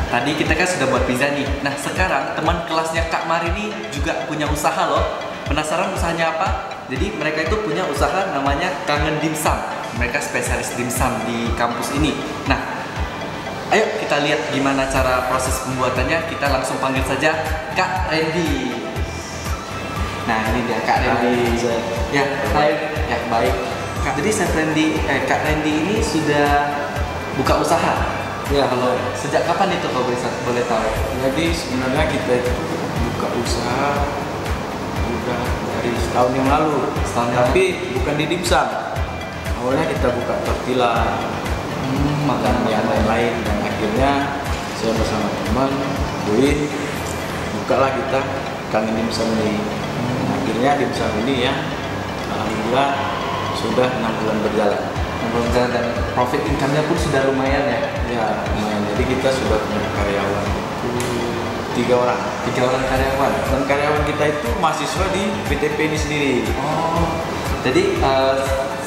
tadi kita kan sudah buat pizza nih. Nah, sekarang teman kelasnya Kak Mari ini juga punya usaha loh. Penasaran usahanya apa? Jadi mereka itu punya usaha namanya Kangen Dimsum. Mereka spesialis dimsum di kampus ini. Nah, ayo kita lihat gimana cara proses pembuatannya. Kita langsung panggil saja Kak Randy. Nah, ini dia Kak Randy. Ya, hai. Ya, baik. Jadi Kak Randy ini sudah buka usaha. Ya, Kalau sejak kapan itu kalau boleh tahu? jadi sebenarnya kita itu buka usaha udah dari setahun yang lalu. Tapi bukan di dimsum. Awalnya kita buka tortilla, makanan yang lain-lain, dan akhirnya saya bersama teman Buin bukalah kita Kangen Dimsum ini. Akhirnya dimsum ini ya, alhamdulillah sudah 6 bulan berjalan. Dan profit income-nya pun sudah lumayan ya. Ya, lumayan. Jadi kita sudah punya karyawan 3 orang. 3 orang karyawan. Dan karyawan kita itu mahasiswa di PTP ini sendiri. Oh, jadi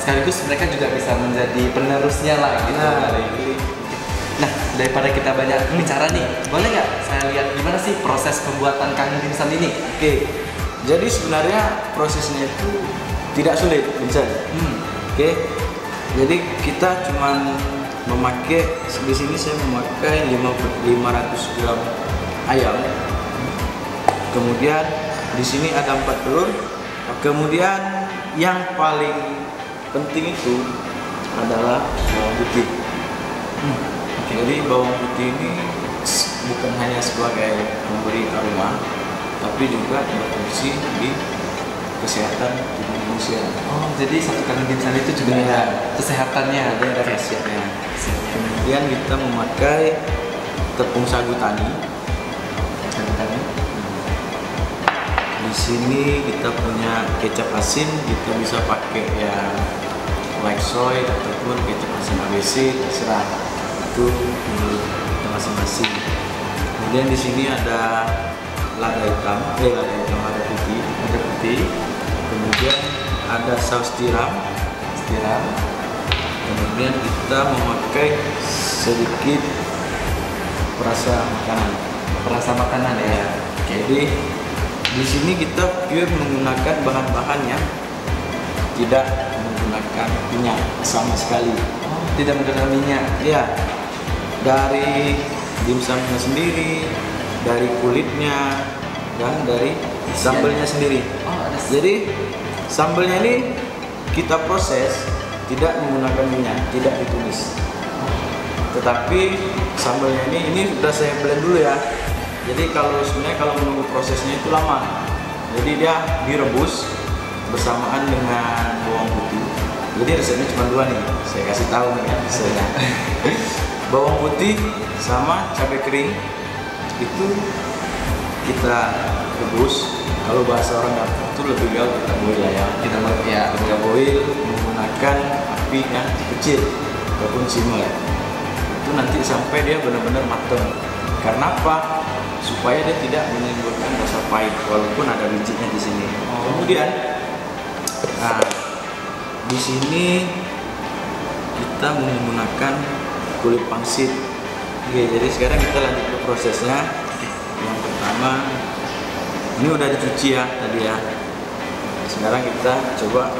sekaligus mereka juga bisa menjadi penerusnya lah gitu. Nah, daripada kita banyak bicara nih, boleh nggak saya lihat gimana sih proses pembuatan Kangen Dimsum ini? Oke, jadi sebenarnya prosesnya itu tidak sulit, bisa. Oke, jadi kita cuman memakai, di sini saya memakai 500 gram ayam. Kemudian di sini ada 4 telur. Kemudian yang paling penting itu adalah bawang putih. Jadi bawang putih ini bukan hanya sebagai memberi aroma, tapi juga berfungsi di kesehatan tubuh manusia. Oh, jadi satu Kangen Dimsum itu juga ada kesehatannya, ada khasiatnya. Kemudian kita memakai tepung sagu tani. Di sini kita punya kecap asin, kita bisa pakai yang like soy ataupun kecap asin ABC, terserah. Itu menurut kita masing-masing. Kemudian di sini ada lada hitam, lada putih. Kemudian ada saus tiram. Kemudian kita memakai sedikit perasa makanan ya. Jadi di sini kita pure menggunakan bahan-bahan yang tidak menggunakan minyak sama sekali. Oh, tidak menggunakan minyak. Ya, dari dimsumnya sendiri, dari kulitnya, dan dari sambelnya sendiri. Oh, jadi sambelnya ini kita proses tidak menggunakan minyak, tidak ditumis. Tetapi sambelnya ini sudah saya blend dulu ya. Jadi sebenarnya kalau menunggu prosesnya itu lama. Jadi dia direbus bersamaan dengan bawang putih. Jadi resepnya cuma 2 nih. Saya kasih tahu nih ya resepnya. Bawang putih sama cabai kering itu kita rebus. Kalau bahasa orang dapur itu lebih gaul kita boil lah ya. Kita boil menggunakan api yang kecil ataupun simmer. Itu nanti sampai dia benar-benar matang. Karena apa? Supaya dia tidak menimbulkan rasa pahit walaupun ada bijinya di sini. Kemudian, di sini kita menggunakan kulit pangsit. Oke, jadi sekarang kita lanjut ke prosesnya. Yang pertama, ini udah dicuci ya tadi ya. Sekarang kita coba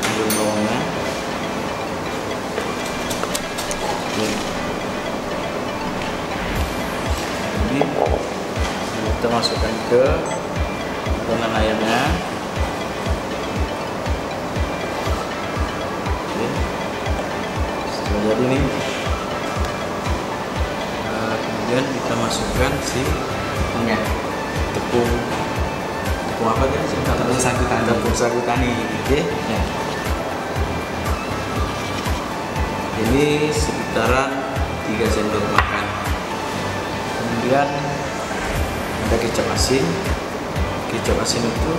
ambil bawangnya. Ini kita masukkan ke adonan ayamnya. Oke. Setelah jadi nih, kemudian kita masukkan tepung apa tadi? Tepung sagu tani. Oke. Ya. Ini sekitaran 3 sendok makan. Kemudian ada kecap asin. Kecap asin itu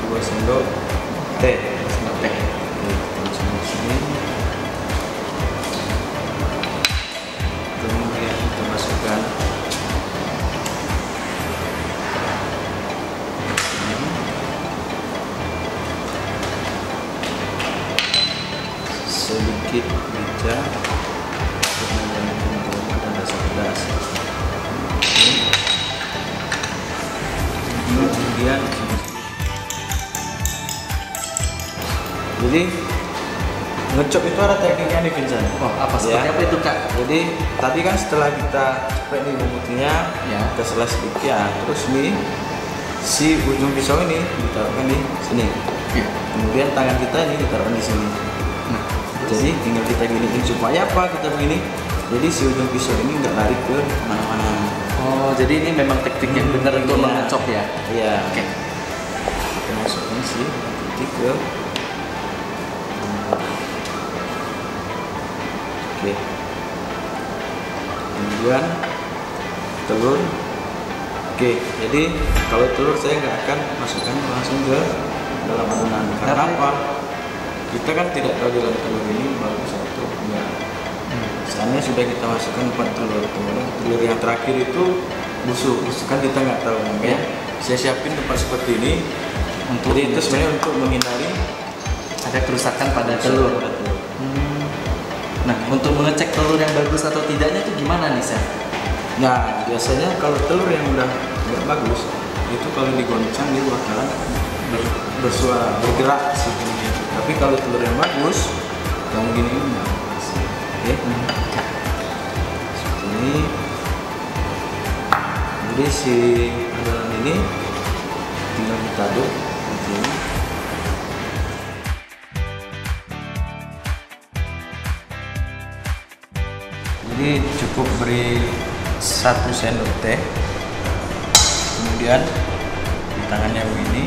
2 sendok teh. Sini. Kemudian kita masukkan sedikit merica untuk menambah aroma. atas. Kemudian jadi ngecop itu ada tekniknya nih Vincent. Oh, apa seperti apa itu Kak? Jadi tadi kan setelah kita cepet nih bumbunya, Ya. kita selas sedikit ya. Terus nih si ujung pisau ini ditaruhkan di sini. Ya. Kemudian tangan kita ini ditaruhkan di sini. Nah, Jadi tinggal kita giniin supaya apa kita begini? Jadi si ujung pisau ini nggak lari ke mana-mana. oh jadi ini memang teknik yang benar untuk Iya. mengecop ya? Iya. Oke. Kita masukkan si titik ke. Oke. Kemudian telur. Oke, jadi kalau telur saya nggak akan masukkan langsung ke dalam adonan. Karena Kenapa? apa? Kita kan tidak tahu dalam telur ini bagus atau enggak. Misalnya sudah kita masukkan 4 telur, kemudian telur yang terakhir itu busuk, kan kita nggak tahu. Makanya saya siapin tempat seperti ini. Untuk Jadi itu sebenarnya untuk menghindari ada kerusakan pada telur. Nah, untuk mengecek telur yang bagus atau tidaknya itu gimana nih, Chef? Nah, biasanya kalau telur yang udah nggak bagus, itu kalau digoncang dia bakalan bersuara, bergerak seperti ini. Tapi kalau telur yang bagus, kamu gini nggak bagus. Oke, seperti ini. Jadi si adonan ini tinggal kita aduk seperti ini. Jadi cukup beri 1 sendok teh, kemudian di tangannya begini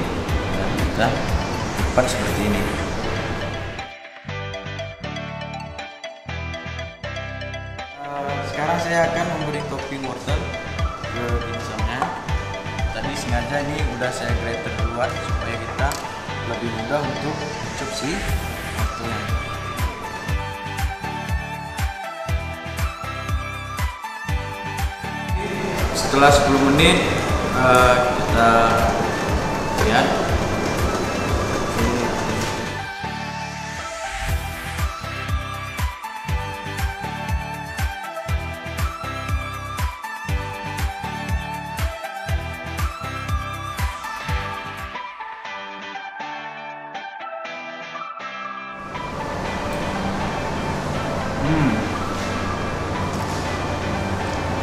dan kita lipat seperti ini. Sekarang saya akan memberi topping wortel ke dimsumnya. Tadi sengaja ini udah saya grater duluan supaya kita lebih mudah untuk mencup si wortelnya. Setelah 10 menit kita lihat.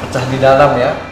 Pecah di dalam ya?